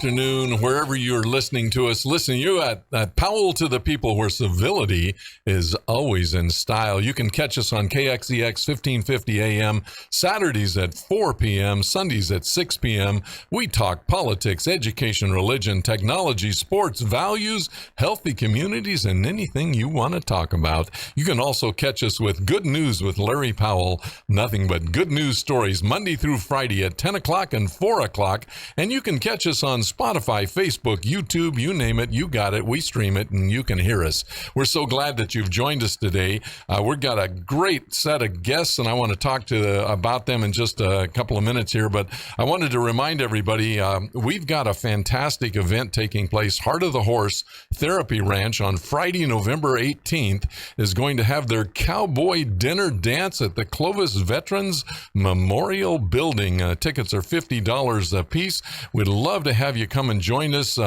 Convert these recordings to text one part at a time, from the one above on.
afternoon, wherever you're listening to us. Listen, you at Powell to the People, where civility is always in style. You can catch us on KXEX 1550 AM, Saturdays at 4 p.m., Sundays at 6 p.m. We talk politics, education, religion, technology, sports, values, healthy communities, and anything you want to talk about. You can also catch us with Good News with Larry Powell. Nothing but good news stories Monday through Friday at 10 o'clock and 4 o'clock. And you can catch us on Spotify, Facebook, YouTube, you name it, you got it. We stream it and you can hear us. We're so glad that you've joined us today. We've got a great set of guests, and I want to talk about them in just a couple of minutes here. But I wanted to remind everybody, we've got a fantastic event taking place. Heart of the Horse Therapy Ranch on Friday, November 18th is going to have their cowboy dinner dance at the Clovis Veterans Memorial Building. Tickets are $50 a piece. We'd love to have you come and join us.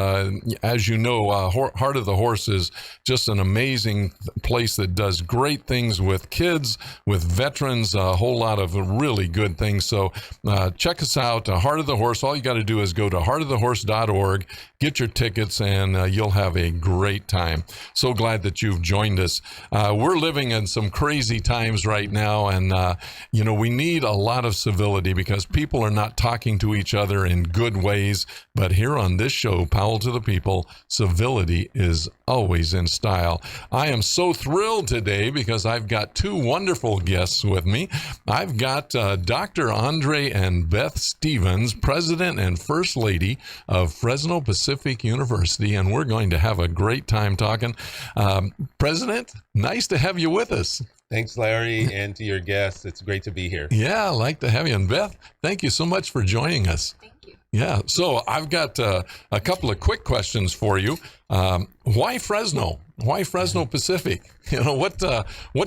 As you know, Heart of the Horse is just an amazing place that does great things with kids, with veterans, a whole lot of really good things. So check us out, Heart of the Horse. All you got to do is go to heartofthehorse.org, get your tickets, and you'll have a great time. So glad that you've joined us. We're living in some crazy times right now, and we need a lot of civility because people are not talking to each other in good ways. But here on this show, Powell to the People, civility is always in style. I am so thrilled today because I've got two wonderful guests with me. I've got Dr. André and Beth Stevens, President and First Lady of Fresno Pacific University, and we're going to have a great time talking. President, nice to have you with us. Thanks, Larry, and to your guests. It's great to be here. Yeah, I'd like to have you. And Beth, thank you so much for joining us. Thank you. Yeah, so I've got a couple of quick questions for you. Why Fresno? Why Fresno Pacific? What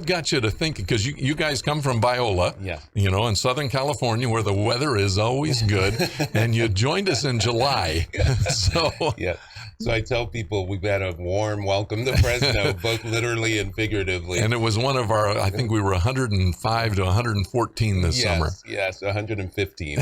got you to think? Because you guys come from Biola, yeah, in Southern California, where the weather is always good, and you joined us in July. Yeah. So I tell people we've had a warm welcome to Fresno, both literally and figuratively. And it was one of our, I think we were 105 to 114 this summer. Yes, 115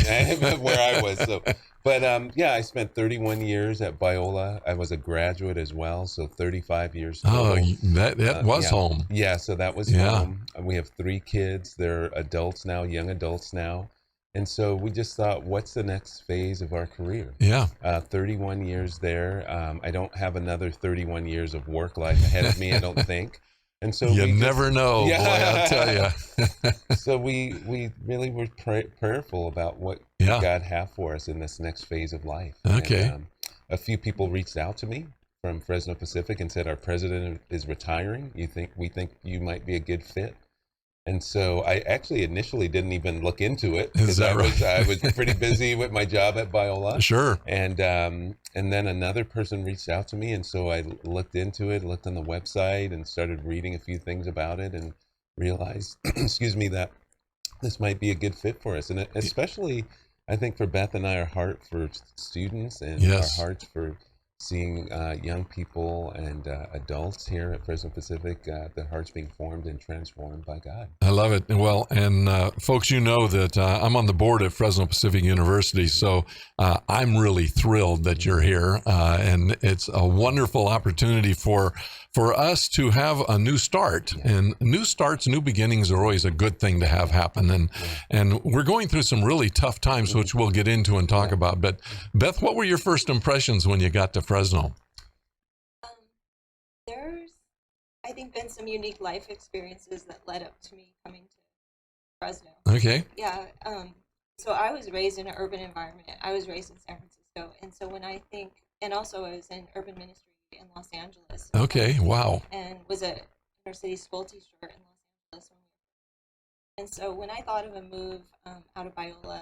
where I was. So, but I spent 31 years at Biola. I was a graduate as well, so 35 years total. Oh, that was home. Yeah, so that was home. We have 3 kids. They're adults now, young adults now. And so we just thought, what's the next phase of our career? Yeah. 31 years there. I don't have another 31 years of work life ahead of me, I don't think. And so you never know, boy, I'll tell you. So we really were prayerful about what God have for us in this next phase of life. Okay. And, a few people reached out to me from Fresno Pacific and said, our president is retiring. We think you might be a good fit. And so I actually initially didn't even look into it because I was pretty busy with my job at Biola. Sure. And then another person reached out to me, and so I looked into it, looked on the website, and started reading a few things about it, and realized, that this might be a good fit for us, and especially I think for Beth and I, our heart for students and our hearts for seeing young people and adults here at Fresno Pacific, their hearts being formed and transformed by God. I love it. Well, and folks, you know that I'm on the board at Fresno Pacific University, so I'm really thrilled that you're here, and it's a wonderful opportunity for us to have a new start. And new starts, new beginnings are always a good thing to have happen. And we're going through some really tough times, which we'll get into and talk about. But Beth, what were your first impressions when you got to Fresno? There's, I think, been some unique life experiences that led up to me coming to Fresno. Okay. Yeah. So I was raised in an urban environment. I was raised in San Francisco. And so when I think, and also I was in urban ministry in Los Angeles. Okay, wow. And was a inner city school teacher in Los Angeles. And so when I thought of a move out of Biola,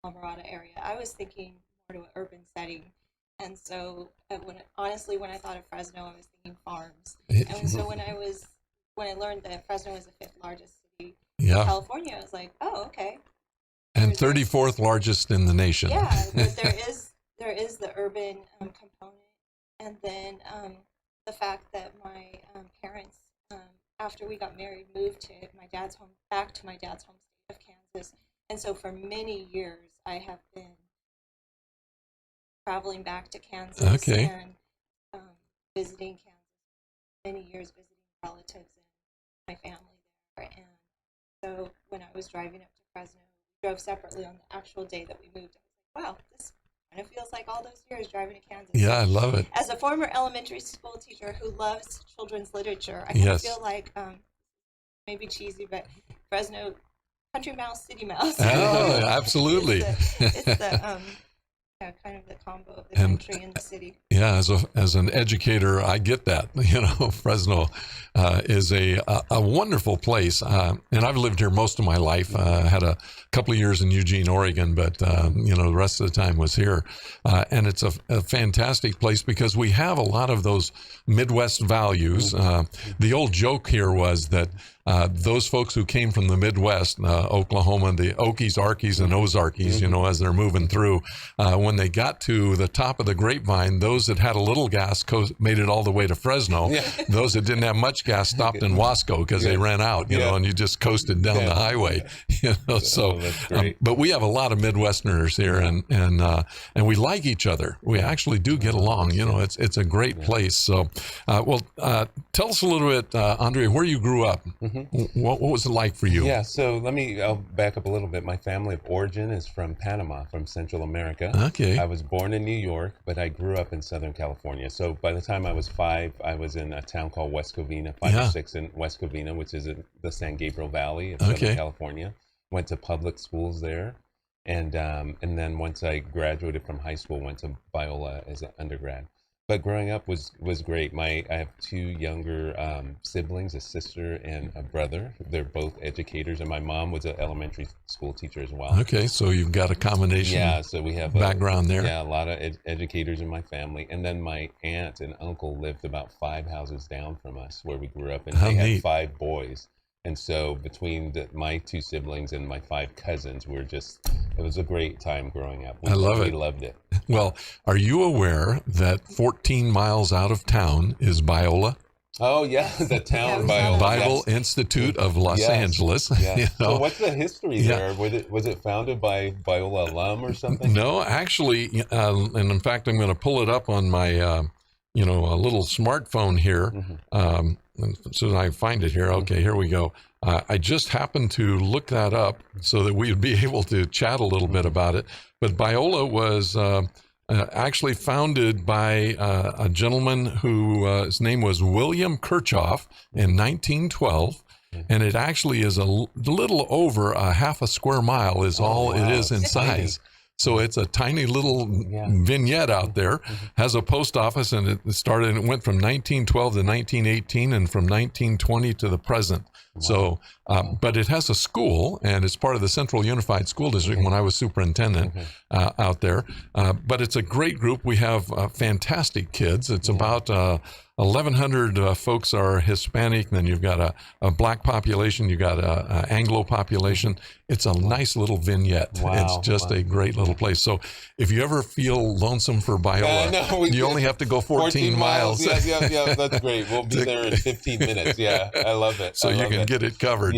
Alvarado area, I was thinking more to an urban setting. And so when I thought of Fresno, I was thinking farms. And so when I learned that Fresno is the 5th largest city in California, I was like, oh, okay. And 34th largest in the nation. Yeah, but there is the urban component. And then the fact that my parents, after we got married, moved to back to my dad's home state of Kansas. And so for many years, I have been traveling back to Kansas Okay. and visiting Kansas, many years visiting relatives and my family there. And so when I was driving up to Fresno, we drove separately on the actual day that we moved. I was like, wow, this kind of feels like all those years driving to Kansas. Yeah, I love it. As a former elementary school teacher who loves children's literature, I kind of feel like, maybe cheesy, but Fresno, country mouse, city mouse. Oh, absolutely. It's the kind of the combo of the country and the city. Yeah, as an educator, I get that. Fresno is a wonderful place, and I've lived here most of my life. Had a couple of years in Eugene, Oregon, but the rest of the time was here. And it's a fantastic place because we have a lot of those Midwest values. The old joke here was that those folks who came from the Midwest, Oklahoma, the Okies, Arkies, and Ozarkies, as they're moving through, when they got to the top of the grapevine, those that had a little gas made it all the way to Fresno. Yeah. Those that didn't have much gas stopped in Wasco because they ran out, and you just coasted down the highway. So, but we have a lot of Midwesterners here, and we like each other. We actually do get along. It's a great place. So, tell us a little bit, André, where you grew up. What was it like for you? Yeah, so I'll back up a little bit. My family of origin is from Panama, from Central America. Okay. I was born in New York, but I grew up in Southern California. So by the time I was 5, I was in a town called West Covina, 5 or 6 in West Covina, which is in the San Gabriel Valley of Southern California. Went to public schools there. And then once I graduated from high school, went to Biola as an undergrad. But growing up was great. I have 2 younger siblings, a sister and a brother. They're both educators, and my mom was an elementary school teacher as well. Okay, so you've got a combination. Yeah, so we have background there. Yeah, a lot of educators in my family, and then my aunt and uncle lived about 5 houses down from us where we grew up, and they had 5 boys. And so between my 2 siblings and my 5 cousins, it was a great time growing up. I love it. We loved it. Well, are you aware that 14 miles out of town is Biola? Oh, yeah, the town Biola. Bible Institute of Los Angeles. Yeah. So what's the history there? Was it founded by Biola alum or something? No, actually, and in fact, I'm going to pull it up on my, a little smartphone here. As soon as I find it here, okay, here we go. I just happened to look that up so that we would be able to chat a little bit about it. But Biola was actually founded by a gentleman who his name was William Kirchhoff in 1912. And it actually is a little over a half a square mile is all it is in size. So it's a tiny little vignette out there, has a post office, and it went from 1912 to 1918 and from 1920 to the present. Wow. So, but it has a school, and it's part of the Central Unified School District when I was superintendent out there. But it's a great group. We have fantastic kids. It's about 1,100 folks are Hispanic. Then you've got a black population. You've got a Anglo population. It's a nice little vignette. Wow. It's just a great little place. So if you ever feel lonesome for Biola, you only have to go 14 miles. Yeah, that's great. We'll be there in 15 minutes. Yeah, I love it. So you can get it covered,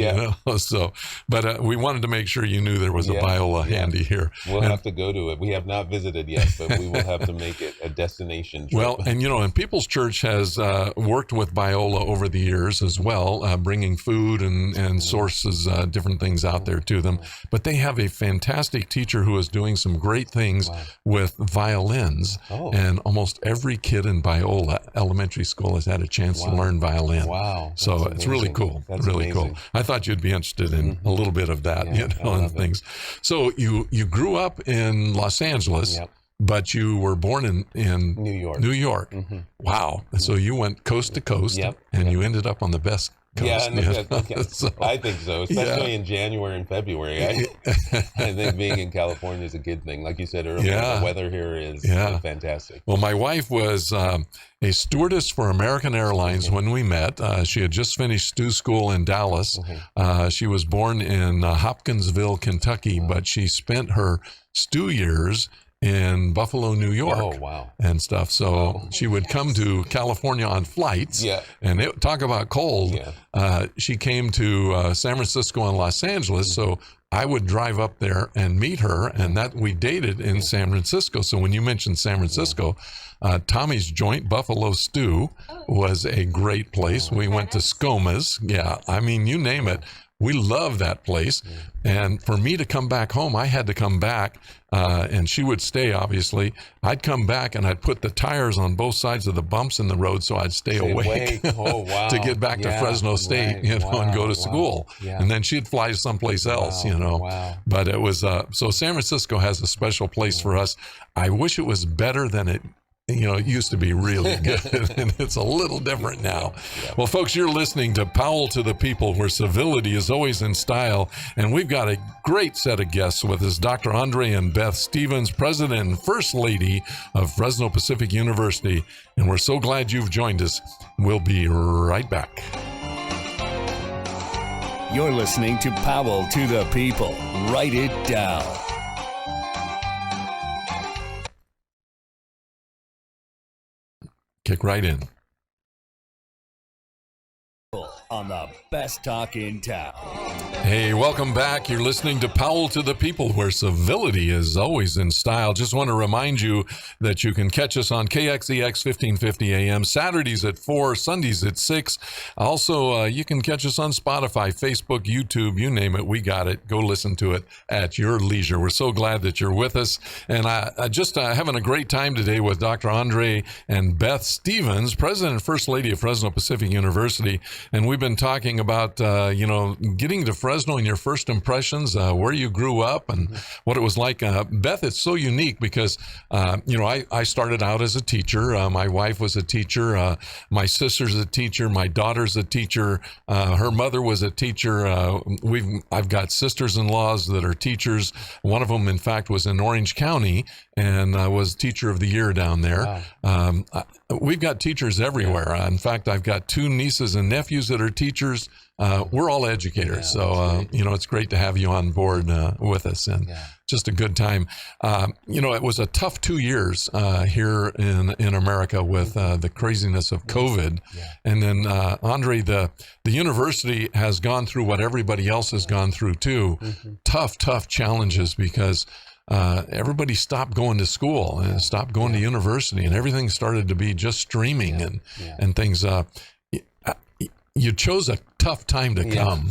So, but we wanted to make sure you knew there was a Biola handy here. We'll have to go to it. We have not visited yet, but we will have to make it a destination trip. Well, and People's Church has worked with Biola over the years as well, bringing food and sources, different things out there to them. But they have a fantastic teacher who is doing some great things with violins. And almost every kid in Biola Elementary School has had a chance to learn violin. Wow. So it's really cool. That's really amazing. Cool. I thought you'd be interested in a little bit of that, and things. So you grew up in Los Angeles. Yep. But you were born in New York. Wow. So you went coast to coast, and you ended up on the best coast. So, I think so, especially in January and February. I think being in California is a good thing. Like you said earlier, the weather here is fantastic. Well, my wife was a stewardess for American Airlines when we met. She had just finished stew school in Dallas. She was born in Hopkinsville, Kentucky, but she spent her stew years in Buffalo, New York. Oh, wow. And stuff. So Wow. she would come to California on flights. Yeah. And talk about cold. Yeah. She came to San Francisco and Los Angeles. So I would drive up there and meet her, and that we dated in San Francisco. So when you mentioned San Francisco, Tommy's Joint Buffalo Stew was a great place. We went to Skoma's. Yeah, I mean, you name it. We love that place. And for me to come back home, I had to come back, and she would stay, obviously. I'd come back, and I'd put the tires on both sides of the bumps in the road so I'd stay awake Oh, wow. to get back to Fresno State, Right. you know, and go to Wow. school. Yeah. And then she'd fly someplace else, you know. Wow. But it was, so San Francisco has a special place for us. I wish it was better than it used to be really good, and it's a little different now. Well, folks, you're listening to Powell to the People, where civility is always in style, and we've got a great set of guests with us, Dr. André and Beth Stevens, President and First Lady of Fresno Pacific University, and we're so glad you've joined us. We'll be right back. You're listening to Powell to the People. Write it down. Kick right in. On the best talk in town. Hey, welcome back. You're listening to Powell to the People, where civility is always in style. Just want to remind you that you can catch us on KXEX 1550 AM, Saturdays at 4, Sundays at 6. Also, you can catch us on Spotify, Facebook, YouTube, you name it. We got it. Go listen to it at your leisure. We're so glad that you're with us. And I just having a great time today with Dr. André and Beth Stevens, President and First Lady of Fresno Pacific University. And we've been talking about, getting to Fresno and your first impressions, where you grew up and what it was like. Beth, it's so unique because, I started out as a teacher. My wife was a teacher. My sister's a teacher. My daughter's a teacher. Her mother was a teacher. I've got sisters-in-laws that are teachers. One of them, in fact, was in Orange County and was Teacher of the Year down there. Wow. We've got teachers everywhere. In fact, I've got 2 nieces and nephews that are teachers. We're all educators. So, it's great to have you on board with us, and just a good time. It was a tough 2 years here in America with the craziness of COVID. And then, Andre, the university has gone through what everybody else has gone through too. Tough challenges because everybody stopped going to school and stopped going to university, and everything started to be just streaming and things. You chose a tough time to come,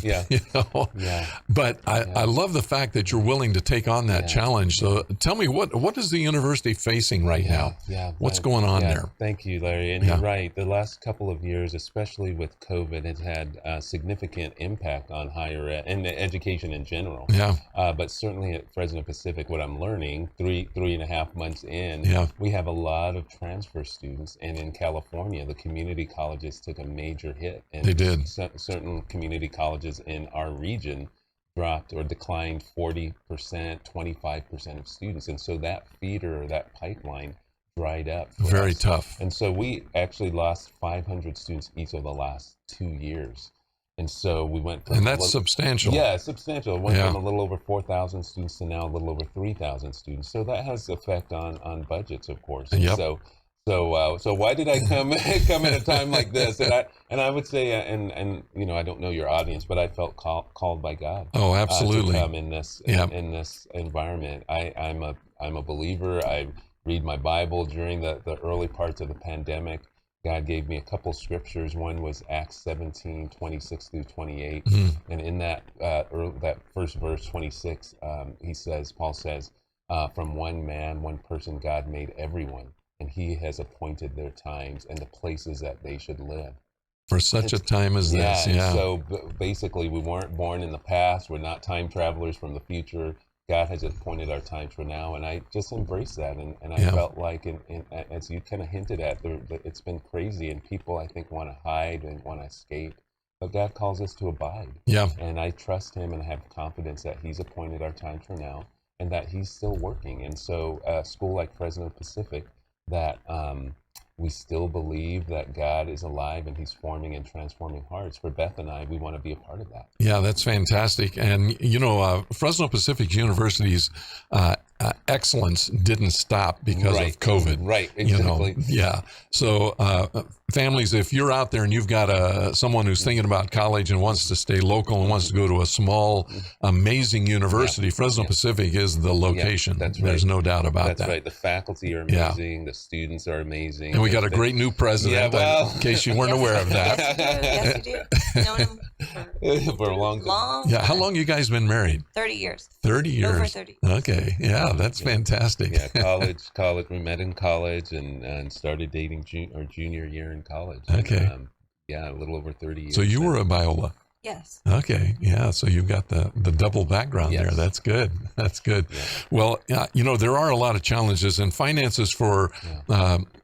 but I love the fact that you're willing to take on that challenge. So tell me, what is the university facing right now? What's going on there? Thank you, Larry. And you're right. The last couple of years, especially with COVID, has had a significant impact on higher ed and education in general. But certainly at Fresno Pacific, what I'm learning, three and a half months in, we have a lot of transfer students. And in California, the community colleges took a major hit. And they did. Certain community colleges in our region dropped or declined 40%, 25% of students. And so that feeder or that pipeline dried up. Very tough. And so we actually lost 500 students each of the last 2 years. And so we went from... And that's substantial. Yeah, substantial. It went from a little over 4,000 students to now a little over 3,000 students. So that has effect on budgets, of course. And So why did I come at a time like this? And I would say, and I don't know your audience, but I felt called by God. Oh, absolutely. To come in this in this environment. I'm a believer. I read my Bible during the early parts of the pandemic. God gave me a couple scriptures. One was Acts 17, 26 through 28. And in that first verse, 26, Paul says, from one man, one person, God made everyone. And he has appointed their times and the places that they should live. For such a time as this, So basically, we weren't born in the past. We're not time travelers from the future. God has appointed our times for now, and I just embraced that. And I felt like, as you kind of hinted at, it's been crazy, and people, I think, want to hide and want to escape. But God calls us to abide. And I trust him and have confidence that he's appointed our times for now and that he's still working. And so a school like Fresno Pacific, that we still believe that God is alive and he's forming and transforming hearts. For Beth and I, we want to be a part of that. Yeah, that's fantastic. And, Fresno Pacific University's excellence didn't stop because Right. of COVID. Right, You know, exactly. yeah. So families, if you're out there and you've got someone who's thinking about college and wants to stay local and wants to go to a small, amazing university, Fresno Pacific is the location. that's There's right. no doubt about That's that. right. The faculty are Yeah. amazing. The students are amazing. And we got a great new president, Yeah, well. in case you weren't aware of that. Yes, you do. Known him For a long time. long Yeah, how time. long you guys been married? 30 years. 30 years. Over 30. Okay, yeah, that's fantastic. Yeah, college. We met in college and started dating our junior year in college. Okay. And, yeah, a little over 30 years. So you were a Biola. Yes. Okay, yeah. So you've got the double background there. Yes. That's good. That's good. Yeah. Well, there are a lot of challenges, and finances for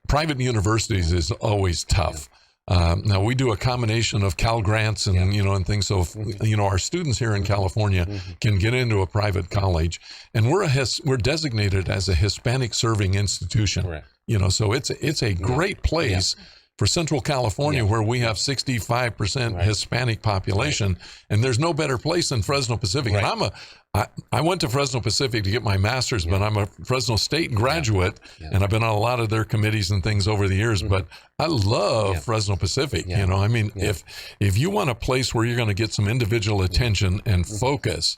private universities is always tough. Now we do a combination of Cal grants and and things. So if, our students here in California can get into a private college, and we're designated as a Hispanic serving institution. Correct. So it's a great place. For Central California, where we have 65% Hispanic population, and there's no better place than Fresno Pacific. Right. And I went to Fresno Pacific to get my master's, but I'm a Fresno State graduate, and I've been on a lot of their committees and things over the years. But I love Fresno Pacific. If you want a place where you're going to get some individual attention and focus,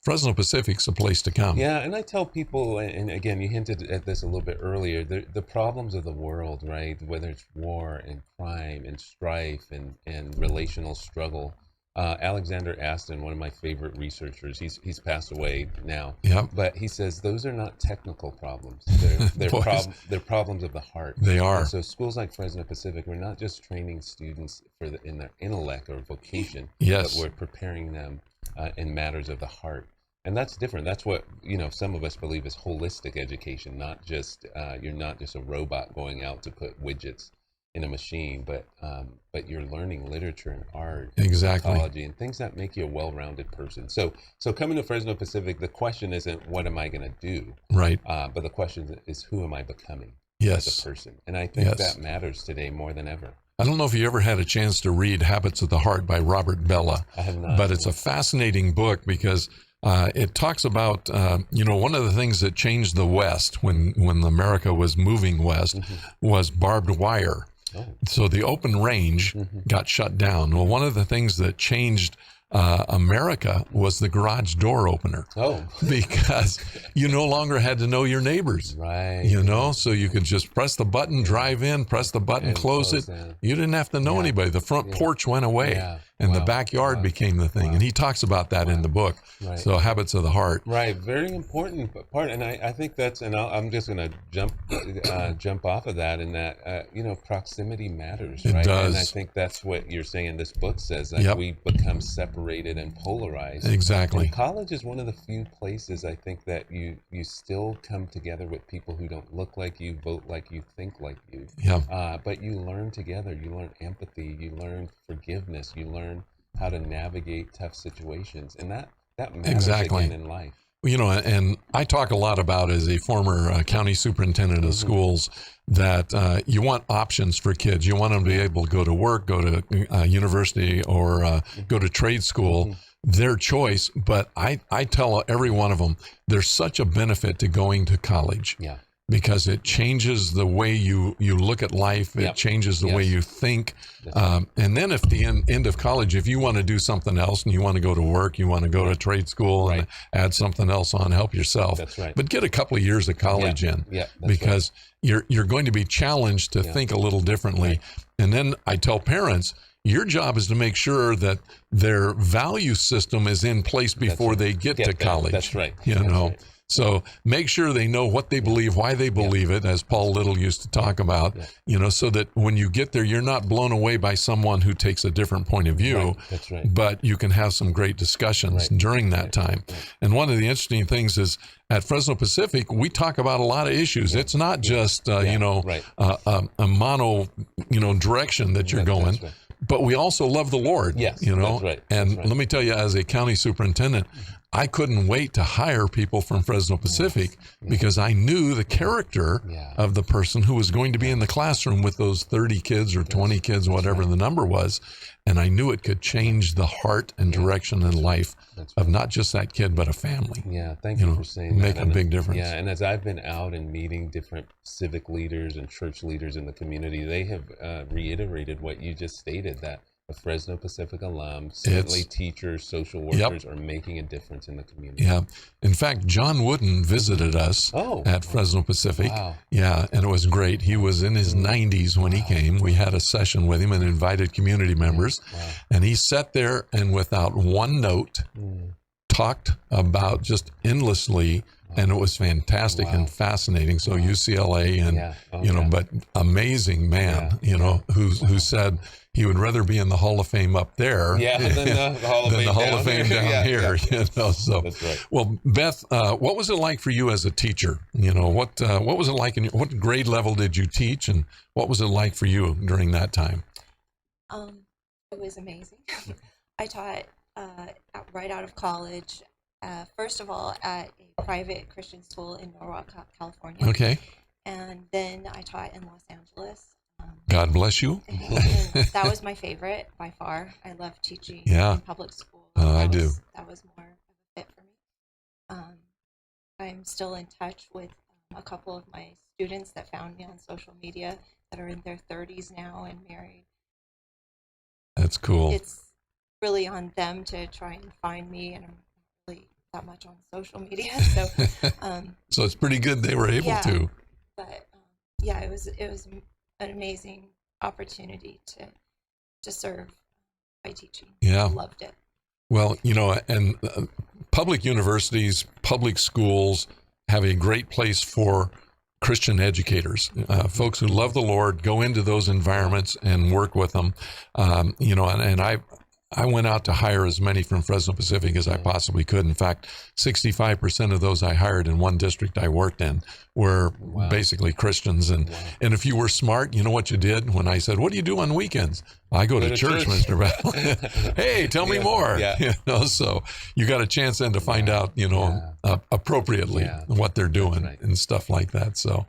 Fresno Pacific's a place to come. Yeah, and I tell people, and again, you hinted at this a little bit earlier, the problems of the world, right? Whether it's war and crime and strife and relational struggle. Alexander Aston, one of my favorite researchers, he's passed away now. Yep. But he says those are not technical problems. They're problems of the heart. They are. And so schools like Fresno Pacific, we're not just training students in their intellect or vocation, but we're preparing them in matters of the heart. And that's different. That's what, some of us believe is holistic education, not just, you're not just a robot going out to put widgets in a machine, but you're learning literature and art, and psychology, and things that make you a well-rounded person. So coming to Fresno Pacific, the question isn't what am I going to do, right? But the question is who am I becoming as a person? And I think that matters today more than ever. I don't know if you ever had a chance to read Habits of the Heart by Robert Bella. I have not. But it's a fascinating book because it talks about, one of the things that changed the West when America was moving west was barbed wire. Oh. So the open range got shut down. Well, one of the things that changed America was the garage door opener. Oh. Because you no longer had to know your neighbors. Right. So you could just press the button, drive in, press the button, close it. You didn't have to know anybody. The front porch went away. And the backyard became the thing. And he talks about that in the book. Right. So Habits of the Heart. Right. Very important part. And I think that's, and I'm just going to jump off of that, in that, proximity matters. Right? It does. And I think that's what you're saying this book says, that we become separated and polarized. Exactly. And college is one of the few places I think that you still come together with people who don't look like you, vote like you, think like you. Yeah. But you learn together. You learn empathy. You learn forgiveness. You learn how to navigate tough situations, and that matters again in life. And I talk a lot about, as a former county superintendent of schools, that you want options for kids. You want them to be able to go to work, go to university, or go to trade school, their choice. But I tell every one of them, there's such a benefit to going to college. Yeah. Because it changes the way you look at life. It changes the way you think. And then if the end of college, if you want to do something else and you want to go to work, you want to go to trade school and add something else on, help yourself. That's right. But get a couple of years of college in. Yeah, because you're going to be challenged to think a little differently. Right. And then I tell parents, your job is to make sure that their value system is in place before they get to college. That's right. Right. So make sure they know what they believe, why they believe it, as Paul Little used to talk about, so that when you get there, you're not blown away by someone who takes a different point of view, Right. That's right. but you can have some great discussions during that time. And one of the interesting things is at Fresno Pacific, we talk about a lot of issues. It's not just, a mono, direction that you're going. That's right. But we also love the Lord. Yes, that's right. And That's right. let me tell you, as a county superintendent, I couldn't wait to hire people from Fresno Pacific because I knew the character of the person who was going to be in the classroom with those 30 kids or 20 kids, whatever the number was. And I knew it could change the heart and direction and life of not just that kid, but a family. Yeah, thank you for saying that. Make a big difference. Yeah, and as I've been out and meeting different civic leaders and church leaders in the community, they have reiterated what you just stated, that the Fresno Pacific alums, certainly teachers, social workers are making a difference in the community. Yeah. In fact, John Wooden visited us at Fresno Pacific. Wow. Yeah, and it was great. He was in his 90s when he came. We had a session with him and invited community members. And he sat there and without one note talked about just endlessly, and it was fantastic and fascinating. So UCLA and but amazing man, who said he would rather be in the Hall of Fame up there than the Hall of Fame down here. So that's right. Well, Beth, what was it like for you as a teacher? What was it like what grade level did you teach, and what was it like for you during that time? It was amazing. I taught right out of college, first of all at a private Christian school in Norwalk, California. Okay. And then I taught in Los Angeles. God bless you. And that was my favorite by far. I love teaching in public school. I do. That was more of a fit for me. I'm still in touch with a couple of my students that found me on social media that are in their 30s now and married. That's cool. It's really on them to try and find me, and I'm not really that much on social media. So, so it's pretty good they were able to. But it was an amazing opportunity to serve by teaching. Yeah. I loved it. Well, and public universities, public schools have a great place for Christian educators, folks who love the Lord, go into those environments and work with them. And I went out to hire as many from Fresno Pacific as I possibly could. In fact, 65% of those I hired in one district I worked in were basically Christians. And if you were smart, you know what you did? When I said, "What do you do on weekends?" "I go to church, Mr. Battle." "Hey, tell me more." So you got a chance then to find out, appropriately what they're doing and stuff like that. So,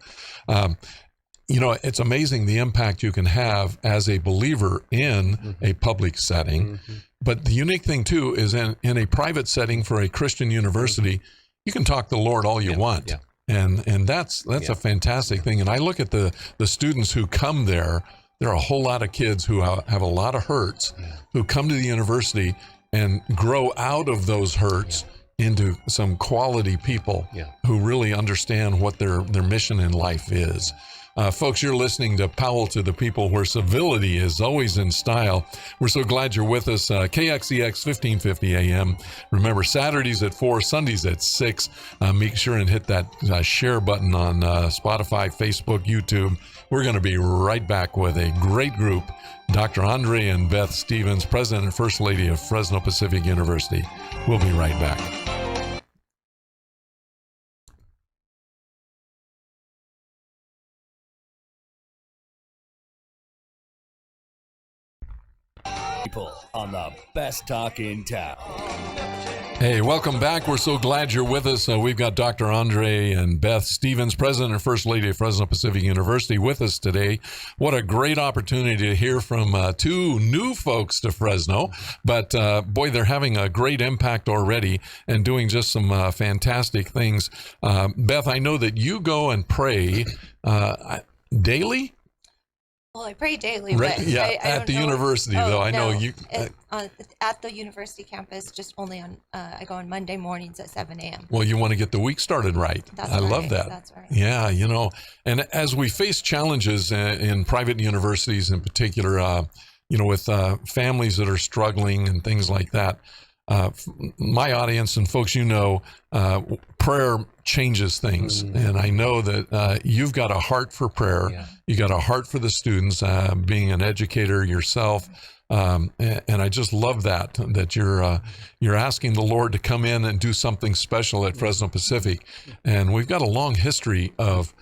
it's amazing the impact you can have as a believer in a public setting. But the unique thing, too, is in a private setting for a Christian university, you can talk to the Lord all you want. And that's a fantastic thing. And I look at the students who come there. There are a whole lot of kids who have a lot of hurts who come to the university and grow out of those hurts into some quality people who really understand what their mission in life is. Folks, you're listening to Powell to the People, where civility is always in style. We're so glad you're with us. KXEX 1550 AM. Remember, Saturdays at 4, Sundays at 6. Make sure and hit that share button on Spotify, Facebook, YouTube. We're going to be right back with a great group. Dr. André and Beth Stevens, President and First Lady of Fresno Pacific University. We'll be right back. People on the best talk in town. Hey, welcome back. We're so glad you're with us. We've got Dr. André and Beth Stevens, President and First Lady of Fresno Pacific University, with us today. What a great opportunity to hear from two new folks to Fresno. But boy, they're having a great impact already and doing just some fantastic things. Beth, I know that you go and pray daily? Well, I pray daily, right, but I at the university, though. I know you at the university campus. Just only on I go on Monday mornings at 7 a.m. Well, you want to get the week started right. I love that. That's right. Yeah, and as we face challenges in private universities, in particular, with families that are struggling and things like that. My audience and folks, prayer changes things. And I know that you've got a heart for prayer. Yeah. You got a heart for the students, being an educator yourself. And I just love that you're asking the Lord to come in and do something special at Fresno Pacific. And we've got a long history of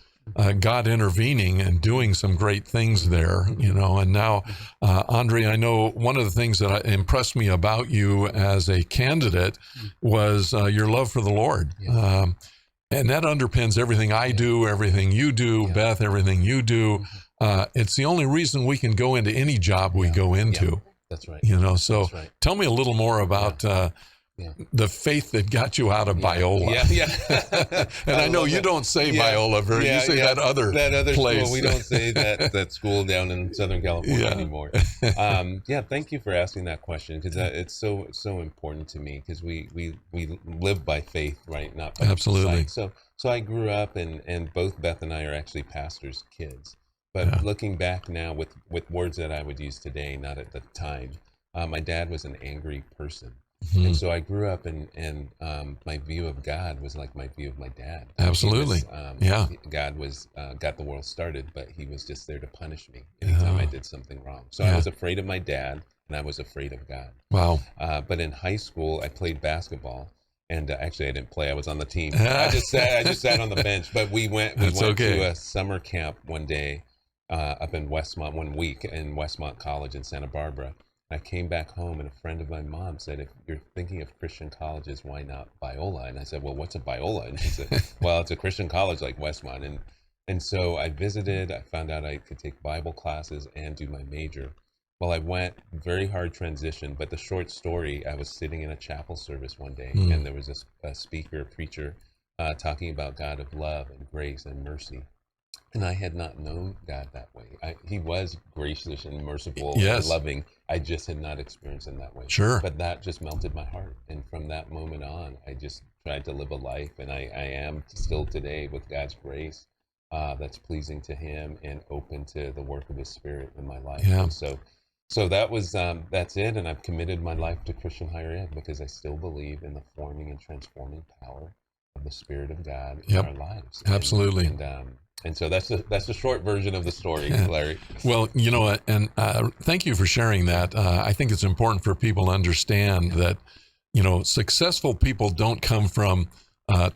God intervening and doing some great things there, and now, Andre, I know one of the things that impressed me about you as a candidate was your love for the Lord. And that underpins everything I do, everything you do, Beth, everything you do. It's the only reason we can go into any job we go into. That's right. So That's right. tell me a little more about the faith that got you out of Biola. And I know you don't say Biola very, you say that other place. School. We don't say that school down in Southern California anymore. Thank you for asking that question, because it's so important to me, because we live by faith, right? Not by Absolutely. sight. So I grew up, and both Beth and I are actually pastors' kids. But looking back now with words that I would use today, not at the time, my dad was an angry person. And so I grew up, and my view of God was like my view of my dad. Absolutely. God was got the world started, but he was just there to punish me anytime I did something wrong. So I was afraid of my dad, and I was afraid of God. Wow. But in high school, I played basketball. And actually, I didn't play. I was on the team. I just sat on the bench. But we went to a summer camp one day up in Westmont, one week in Westmont College in Santa Barbara. I came back home, and a friend of my mom said, "If you're thinking of Christian colleges, why not Biola?" And I said, "Well, what's a Biola?" And she said, "Well, it's a Christian college like Westmont." And so I visited. I found out I could take Bible classes and do my major. Well, I went, very hard transition, but the short story, I was sitting in a chapel service one day, and there was a speaker, a preacher, talking about God of love and grace and mercy. And I had not known God that way. He was gracious and merciful and loving. I just had not experienced him that way. Sure. But that just melted my heart. And from that moment on, I just tried to live a life, and I am still today, with God's grace, that's pleasing to him and open to the work of his Spirit in my life. Yeah. And so that was that's it. And I've committed my life to Christian higher ed, because I still believe in the forming and transforming power of the Spirit of God in our lives. Absolutely. And so that's the short version of the story, Larry. Well, and thank you for sharing that. I think it's important for people to understand that, successful people don't come from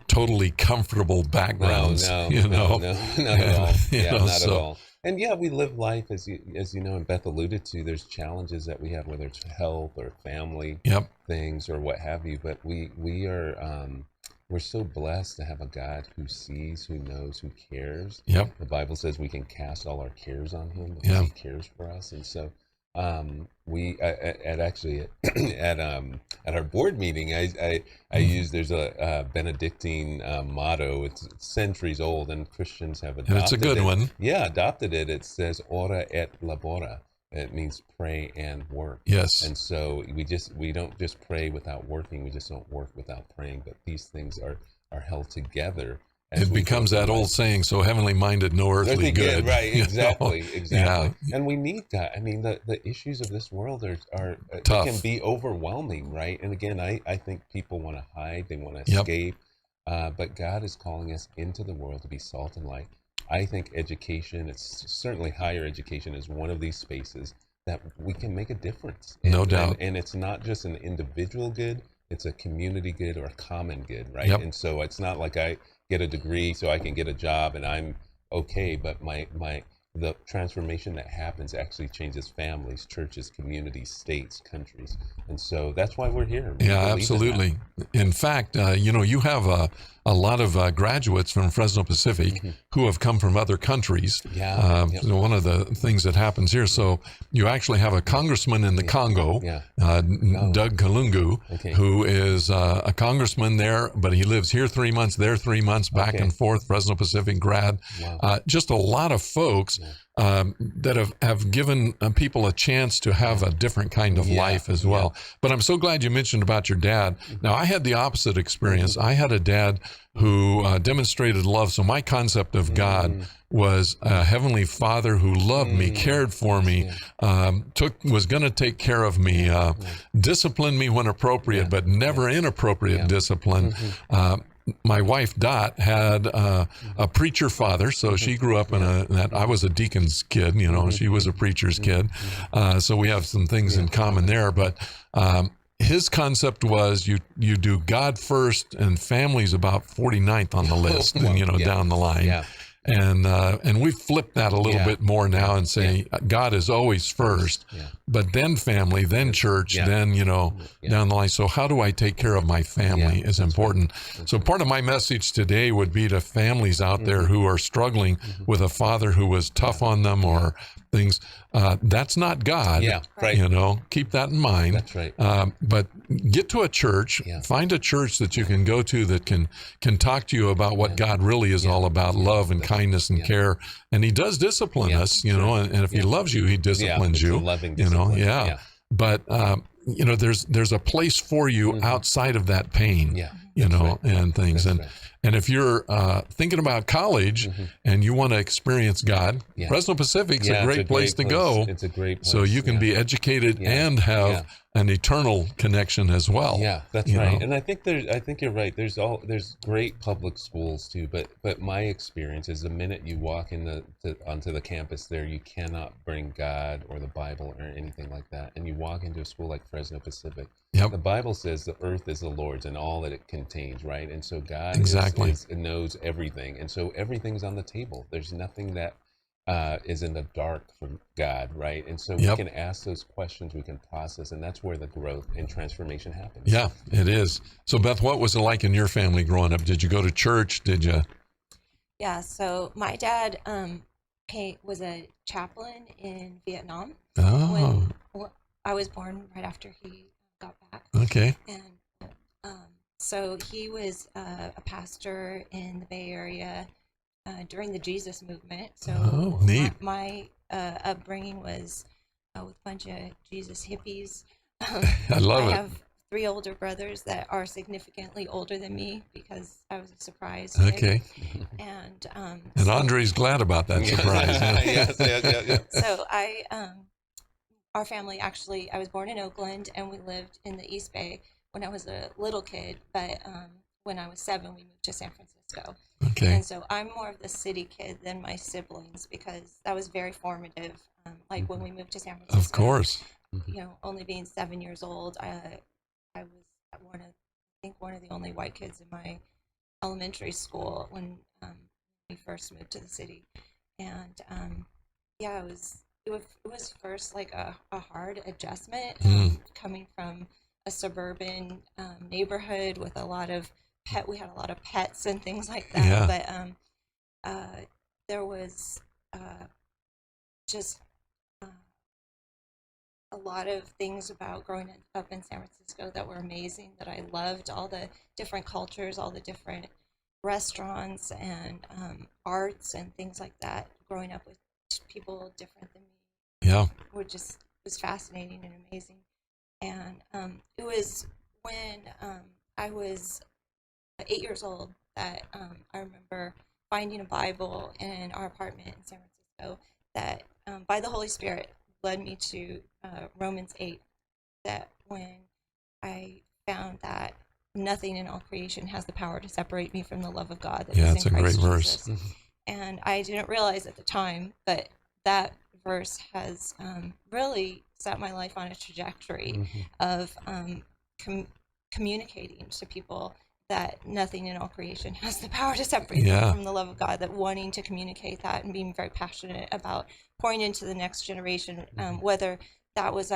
totally comfortable backgrounds. No, not at all. Not at all. And we live life, as you know, and Beth alluded to, there's challenges that we have, whether it's health or family things or what have you. But we are we're so blessed to have a God who sees, who knows, who cares. The Bible says we can cast all our cares on him because he cares for us. And so we at our board meeting, I use, there's a Benedictine motto. It's centuries old, and Christians have adopted it. And it's a good one. Yeah, adopted it. It says ora et labora. It means pray and work. Yes. And so we don't just pray without working. We just don't work without praying. But these things are held together. It becomes that old saying, so heavenly minded, no earthly good. Right, exactly. Yeah. And we need God. I mean, the issues of this world are tough. Can be overwhelming, right? And again, I think people want to hide, they want to escape. But God is calling us into the world to be salt and light. I think education, it's certainly higher education, is one of these spaces that we can make a difference. No doubt. And it's not just an individual good, it's a community good or a common good, right? And so it's not like I get a degree so I can get a job and I'm okay, but the transformation that happens actually changes families, churches, communities, states, countries. And so that's why we're here. Absolutely. In fact, you have a lot of graduates from Fresno Pacific who have come from other countries. One of the things that happens here, so you actually have a congressman in the Congo, Doug Kalungu, who is a congressman there, but he lives here 3 months, there 3 months, back and forth, Fresno Pacific grad. Just a lot of folks that have given people a chance to have a different kind of life as well. But I'm so glad you mentioned about your dad. Now, I had the opposite experience. I had a dad who demonstrated love. So my concept of God was a heavenly Father who loved me, cared for me, was going to take care of me, disciplined me when appropriate, but never inappropriate discipline. My wife Dot had a preacher father, so she grew up in that. I was a deacon's kid, she was a preacher's kid, so we have some things in common there. But his concept was you do God first, and family's about 49th on the list, and down the line. And we flip that a little Yeah. bit more now and say God is always first, but then family, then church, then down the line. So how do I take care of my family is important. So part of my message today would be to families out there who are struggling with a father who was tough on them or things. That's not God. Yeah, right. Keep that in mind. That's right. But get to a church, find a church that you can go to that can talk to you about what God really is all about, love and kindness and care. And he does discipline us, and if he loves you, he disciplines you. A loving discipline. But there's a place for you outside of that pain. And things. And if you're thinking about college and you want to experience God, Fresno Pacific's a great place to go. It's a great place. So you can be educated and have an eternal connection as well. Yeah, that's right. And I think you're right. There's great public schools too, but my experience is the minute you walk onto the campus there, you cannot bring God or the Bible or anything like that. And you walk into a school like Fresno Pacific. The Bible says the earth is the Lord's and all that it contains, right? And so God knows everything. And so everything's on the table. There's nothing that is in the dark from God, right? And so we can ask those questions, we can process, and that's where the growth and transformation happens. Yeah, it is. So Beth, what was it like in your family growing up? Did you go to church? Did you? Yeah, so my dad was a chaplain in Vietnam. Oh. When I was born right after he got back. Okay. And so he was a pastor in the Bay Area during the Jesus movement. So neat. My upbringing was with a bunch of Jesus hippies. I love it. I have 3 older brothers that are significantly older than me because I was a surprise. Okay. And Andre's glad about that surprise. Yeah. So our family actually, I was born in Oakland and we lived in the East Bay when I was a little kid, but when I was 7, we moved to San Francisco. Okay. And so I'm more of the city kid than my siblings because that was very formative. Like when we moved to San Francisco. Of course. Only being 7 years old, I was one of the only white kids in my elementary school when we first moved to the city. And it was first like a hard adjustment coming from a suburban neighborhood with a lot of we had a lot of pets and things like that. But there was just a lot of things about growing up in San Francisco that were amazing, that I loved, all the different cultures, all the different restaurants and arts and things like that. Growing up with people different than me was fascinating and amazing. And it was when I was 8 years old that I remember finding a Bible in our apartment in San Francisco that by the Holy Spirit led me to Romans 8, that when I found that nothing in all creation has the power to separate me from the love of God that is in it's a great Christ verse. Jesus. And I didn't realize at the time, but that verse has really set my life on a trajectory of communicating to people that nothing in all creation has the power to separate them from the love of God, that wanting to communicate that and being very passionate about pouring into the next generation, whether that was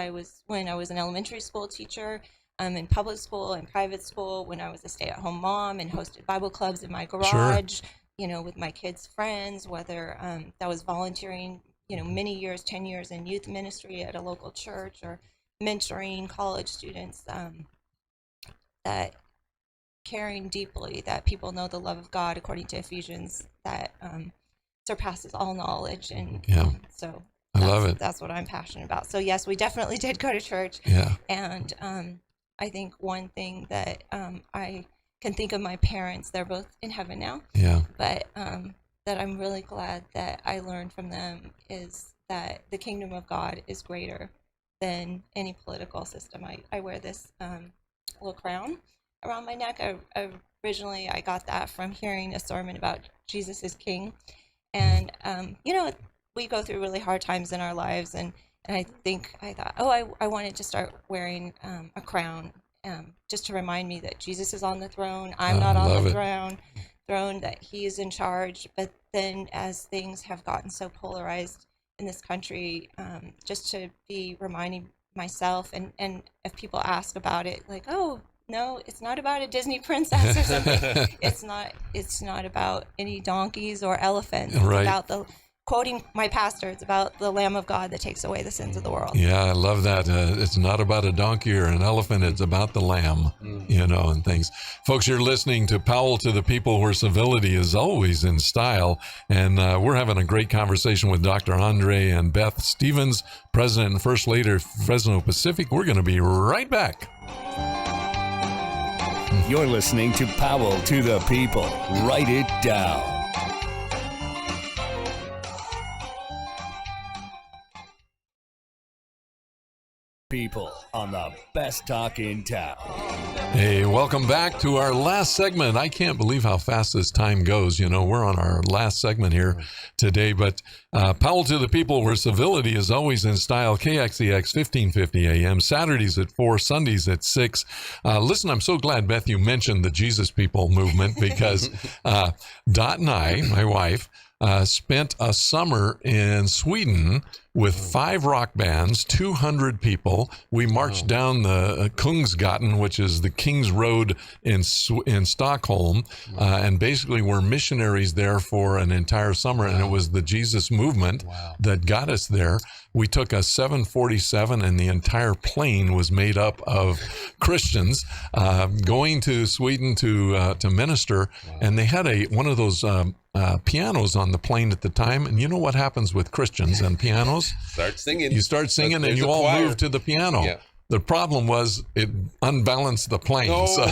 when I was an elementary school teacher, in public school and private school, when I was a stay-at-home mom and hosted Bible clubs in my garage, with my kids' friends, whether that was volunteering, many years, 10 years in youth ministry at a local church, or mentoring college students, that caring deeply that people know the love of God according to Ephesians that surpasses all knowledge. And so I love it. That's what I'm passionate about. So yes, we definitely did go to church. And I think one thing that I can think of my parents, they're both in heaven now. But that I'm really glad that I learned from them is that the kingdom of God is greater than any political system. I wear this little crown around my neck. Originally I got that from hearing a sermon about Jesus is King. And, we go through really hard times in our lives. And I thought, I wanted to start wearing a crown just to remind me that Jesus is on the throne. I'm not on the throne. throne, that he is in charge. But then as things have gotten so polarized in this country, just to be reminding myself, and if people ask about it, like, oh, no, it's not about a Disney princess or something. It's not about any donkeys or elephants. It's Right. about quoting my pastor, it's about the Lamb of God that takes away the sins of the world. Yeah, I love that. It's not about a donkey or an elephant. It's about the lamb, and things. Folks, you're listening to Powell to the People, where civility is always in style. And we're having a great conversation with Dr. André and Beth Stevens, President and First Lady of Fresno Pacific. We're going to be right back. You're listening to Powell to the People. Write it down. People on the best talk in town. Hey, welcome back to our last segment. I can't believe how fast this time goes. We're on our last segment here today, but Powell to the People, where civility is always in style. KXEX 1550 AM, Saturdays at 4, Sundays at 6. Listen, I'm so glad, Beth, you mentioned the Jesus People movement, because Dot and I, my wife, spent a summer in Sweden with 5 rock bands, 200 people. We marched down the Kungsgatan, which is the King's Road in Stockholm, and basically were missionaries there for an entire summer. And it was the Jesus movement that got us there. We took a 747, and the entire plane was made up of Christians going to Sweden to minister. And they had one of those pianos on the plane at the time. And you know what happens with Christians and pianos? Start singing. You start singing, and There's you a all choir. move to the piano. Yeah. The problem was it unbalanced the plane. Oh. So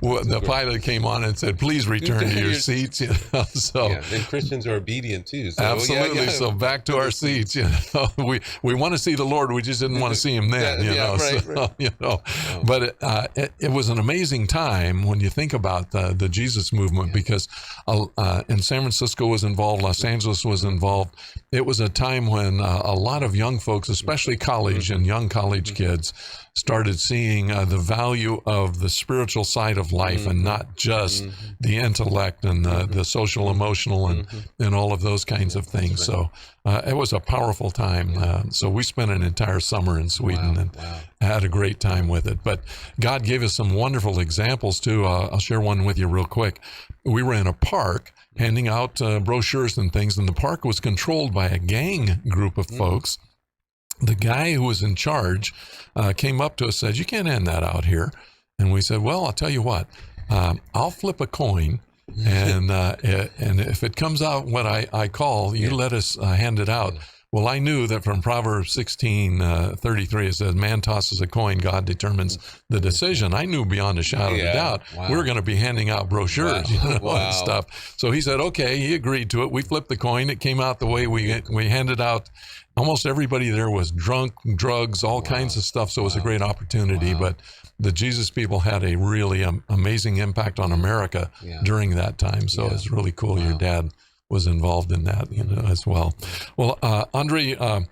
the pilot came on and said, please return to your seats. So and Christians are obedient too. So, absolutely. So back to our seats. We want to see the Lord. We just didn't want to see him then. Right. But it was an amazing time when you think about the Jesus movement, because and San Francisco was involved, Los Angeles was involved. It was a time when a lot of young folks, especially college and young college kids, started seeing the value of the spiritual side of life, and not just the intellect and the social, emotional, and all of those kinds of things. So it was a powerful time. So we spent an entire summer in Sweden and had a great time with it. But God gave us some wonderful examples too. I'll share one with you real quick. We were in a park handing out brochures and things, and the park was controlled by a gang group of folks. The guy who was in charge came up to us and said, you can't hand that out here. And we said, well, I'll tell you what, I'll flip a coin, and if it comes out what I call, you let us hand it out. Well, I knew that from Proverbs 16:33, it says, man tosses a coin, God determines the decision. I knew beyond a shadow of a doubt we were going to be handing out brochures and stuff. So he said, okay, he agreed to it. We flipped the coin. It came out the way we handed out. Almost everybody there was drunk, drugs, all kinds of stuff. So it was a great opportunity. But the Jesus People had a really amazing impact on America during that time. So it's really cool. Your dad was involved in that, as well. Well, André,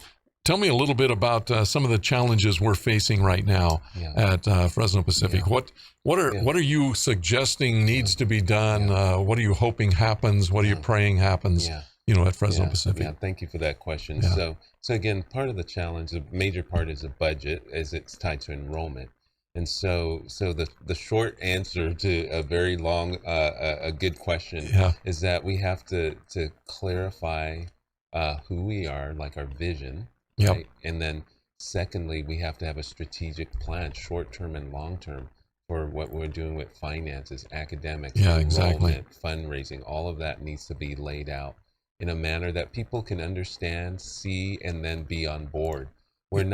tell me a little bit about some of the challenges we're facing right now at Fresno Pacific. What are you suggesting needs to be done? What are you hoping happens? What are you praying happens? At Fresno Pacific. Yeah, thank you for that question. So again, part of the challenge, a major part is a budget, as it's tied to enrollment. And so the short answer to a very long, a good question is that we have to clarify who we are, like our vision, right? And then secondly, we have to have a strategic plan, short-term and long-term, for what we're doing with finances, academics, enrollment, fundraising. All of that needs to be laid out in a manner that people can understand, see, and then be on board. We're in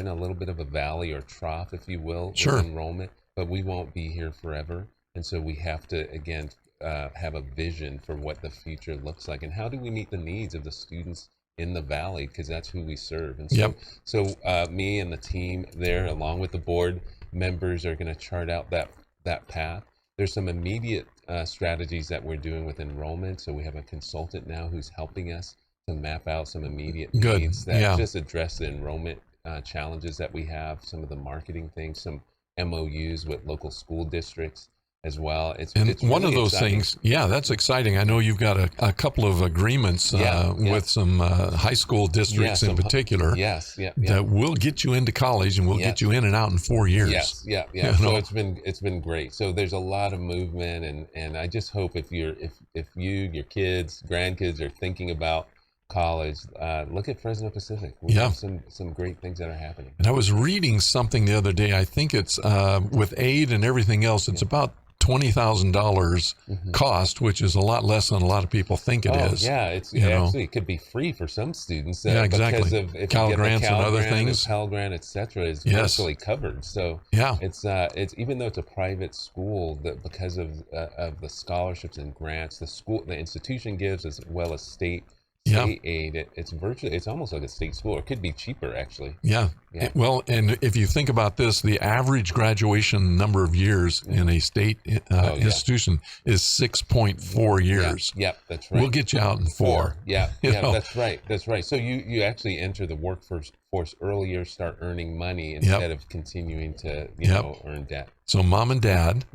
a little bit of a valley or trough, if you will, with enrollment, but we won't be here forever. And so we have to, again, have a vision for what the future looks like, and how do we meet the needs of the students in the valley, because that's who we serve. And so me and the team there, along with the board members, are going to chart out that path. There's some immediate strategies that we're doing with enrollment. So we have a consultant now who's helping us to map out some immediate needs that just address the enrollment challenges that we have, some of the marketing things, some MOUs with local school districts, as well. It's one really of those exciting. things, yeah, that's exciting. I know you've got a couple of agreements with some high school districts in particular Yes, yeah. that will get you into college and will get you in and out in 4 years. Yes, yeah. You So know? it's been great. So there's a lot of movement, and I just hope if you, your kids, grandkids are thinking about college, look at Fresno Pacific. We Yeah. have some great things that are happening. And I was reading something the other day. I think it's with aid and everything else, it's about $20,000 cost, which is a lot less than a lot of people think it is. Yeah, it could be free for some students. Yeah, exactly. Because of if Cal you get grants the Cal and other grant things. and Pell Grant, etc., is Yes. virtually covered. So Yeah. it's even though it's a private school, that because of the scholarships and grants the institution gives, as well as state aid, it's almost like a state school. It could be cheaper actually. Yeah. Yeah. Well, and if you think about this, the average graduation number of years in a state institution is 6.4 years. Yeah, that's right. We'll get you out in 4. Yeah, You know? that's right. That's right. So you actually enter the workforce earlier, start earning money instead of continuing to earn debt. So mom and dad,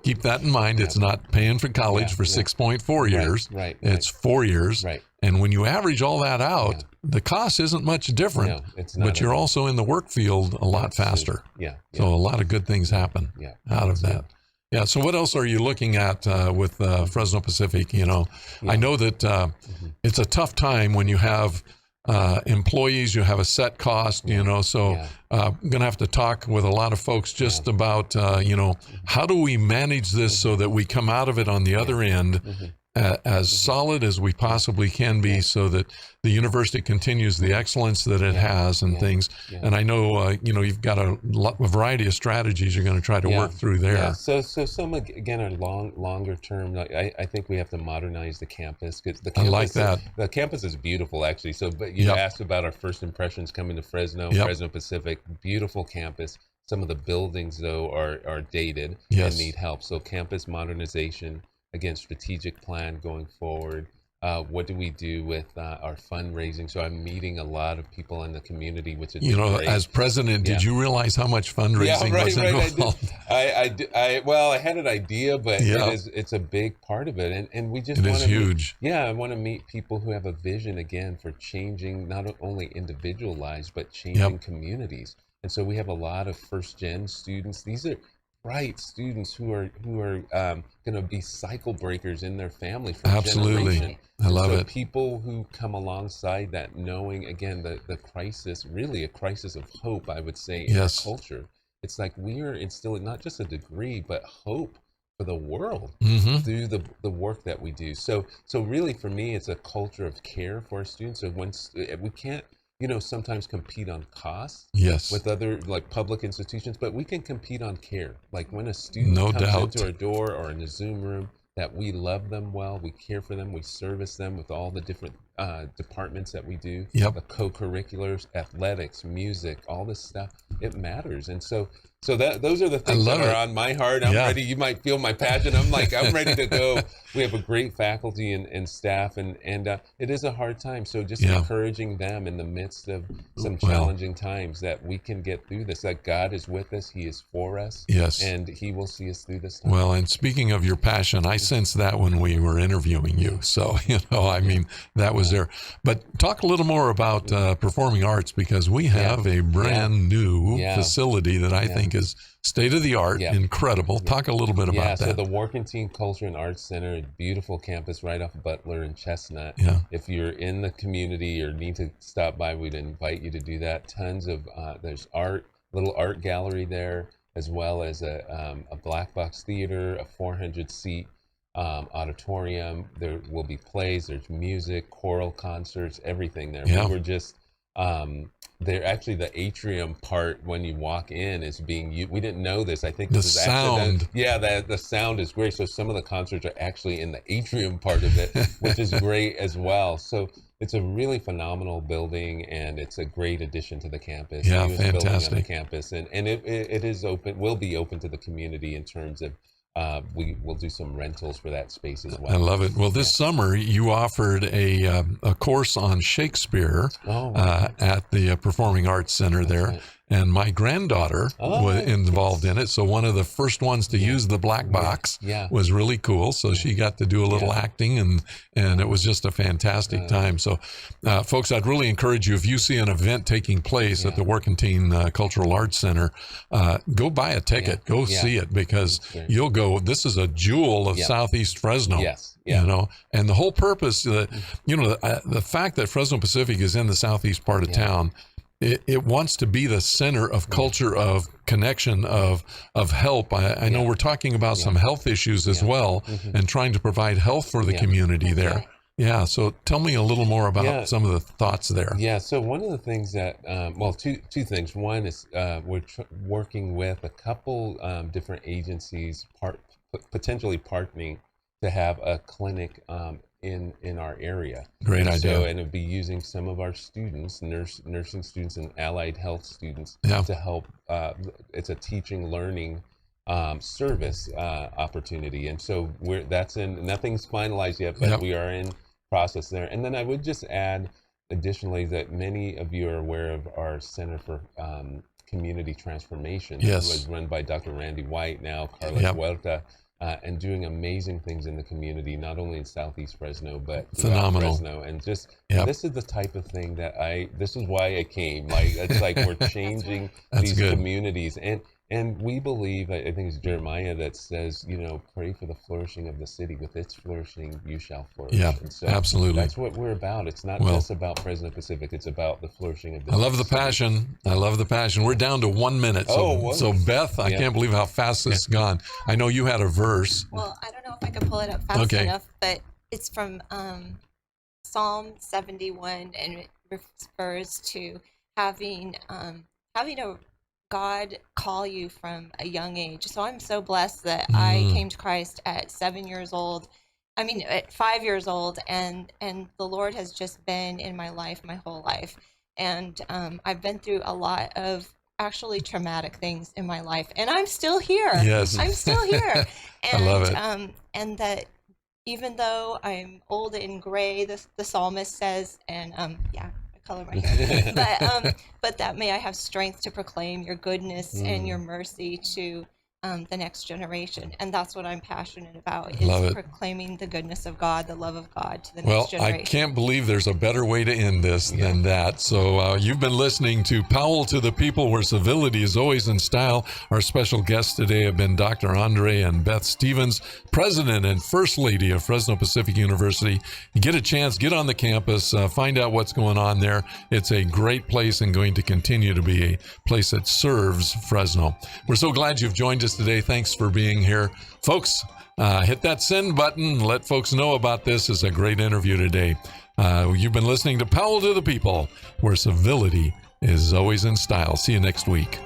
keep that in mind. It's not paying for college for 6.4 years. Right. It's 4 years. Right. And when you average all that out, the cost isn't much different. No, it's not. But you're also in the work field a lot faster. Yeah. So a lot of good things happen out of that. Yeah. So what else are you looking at with Fresno Pacific? You know, I know that it's a tough time when you have employees, you have a set cost, so I'm going to have to talk with a lot of folks just about, how do we manage this so that we come out of it on the other end as solid as we possibly can be, so that the university continues the excellence that it has and things. And I know, you've got a variety of strategies you're going to try to work through there. Yeah. So some again are longer term. Like I think we have to modernize the campus, because I like that. The campus is beautiful actually. So, but you asked about our first impressions coming to Fresno, Fresno Pacific, beautiful campus. Some of the buildings though are dated and need help. So campus modernization. Again, strategic plan going forward. What do we do with our fundraising? So I'm meeting a lot of people in the community, which is great. As president, did you realize how much fundraising was involved? I had an idea, but it's a big part of it, and we just want to huge. I want to meet people who have a vision again for changing not only individual lives but changing communities. And so we have a lot of first gen students. These are bright students who are going to be cycle breakers in their family for generation. I love it. People who come alongside that, knowing again the crisis, really a crisis of hope, I would say, in our culture. It's like we are instilling not just a degree but hope for the world through the work that we do. So really for me, it's a culture of care for our students. So we can't sometimes compete on cost with other like public institutions, but we can compete on care. Like when a student comes into our door or in a Zoom room, that we love them well, we care for them, we service them with all the different departments that we do, the co-curriculars, athletics, music, all this stuff, it matters. And so those are the things that are on my heart. I'm ready. You might feel my passion. I'm ready to go. We have a great faculty and staff, and it is a hard time. So just encouraging them in the midst of some challenging times that we can get through this, that God is with us, He is for us, and He will see us through this time. Well, and speaking of your passion, I sensed that when we were interviewing you. So, that was there. But talk a little more about performing arts, because we have a brand new facility that I think is state of the art, incredible. Talk a little bit about that. So the Working Culture and Arts Center, a beautiful campus right off Butler and Chestnut. If you're in the community or need to stop by, we'd invite you to do that. Tons of there's little art gallery there, as well as a black box theater, a 400-seat auditorium. There will be plays, there's music, choral concerts, everything there. We were just they're actually the atrium part when you walk in is being used. We didn't know this. I think this is sound. The sound is great. So some of the concerts are actually in the atrium part of it, which is great as well. So it's a really phenomenal building, and it's a great addition to the campus. Yeah, fantastic. Building on the campus, and it is open. Will be open to the community in terms of. We will do some rentals for that space as well. I love it. Well, this summer you offered a course on Shakespeare at the Performing Arts Center there. Right. and my granddaughter was involved in it. So one of the first ones to use the black box was really cool. So she got to do a little acting, and it was just a fantastic time. So, folks, I'd really encourage you, if you see an event taking place at the Workentine Cultural Arts Center, go buy a ticket, go see it, because you'll go. This is a jewel of Southeast Fresno. Yes. You know, and the whole purpose, you know, the fact that Fresno Pacific is in the southeast part of town, it wants to be the center of culture, of connection, of help. I know we're talking about some health issues as well, and trying to provide health for the community there. Yeah, so tell me a little more about some of the thoughts there. Yeah, so one of the things that, well, two things. One is we're working with a couple different agencies, potentially partnering to have a clinic in our area. Great idea. So, and it'll be using some of our students, nursing students and allied health students to help. It's a teaching learning service opportunity, and so nothing's finalized yet, but we are in process there. And then I would just add additionally that many of you are aware of our Center for Community Transformation. Yes. It was run by Dr. Randy White, now Carlos Huerta. And doing amazing things in the community, not only in Southeast Fresno, but phenomenal. Fresno. And just this is the type of thing that this is why I came. Like, it's like we're changing these communities. And we believe, I think it's Jeremiah that says, you know, pray for the flourishing of the city. With its flourishing, you shall flourish. Yeah, and so absolutely. That's what we're about. It's not just about Fresno Pacific. It's about the flourishing of the city. I love the city. passion. I love the passion. We're down to 1 minute. So Beth, I can't believe how fast this has gone. I know you had a verse. Well, I don't know if I can pull it up fast enough, but it's from Psalm 71, and it refers to having a God call you from a young age. So I'm so blessed that I came to Christ at 7 years old. I mean, at 5 years old, and the Lord has just been in my life my whole life. And I've been through a lot of actually traumatic things in my life, and I'm still here. Yes. I'm still here. And, I love it. And that even though I'm old and gray, the psalmist says, and color my hair, but that may I have strength to proclaim your goodness and your mercy to the next generation. And that's what I'm passionate about, is proclaiming the goodness of God, the love of God to the next generation. I can't believe there's a better way to end this than that. So you've been listening to Powell to the People, where civility is always in style. Our special guests today have been Dr. André and Beth Stevens, President and First Lady of Fresno Pacific University. You get a chance, get on the campus, find out what's going on there. It's a great place and going to continue to be a place that serves Fresno. We're so glad you've joined us today. Thanks for being here. Folks, hit that send button. Let folks know about this. It's a great interview today. You've been listening to Powell to the People, where civility is always in style. See you next week.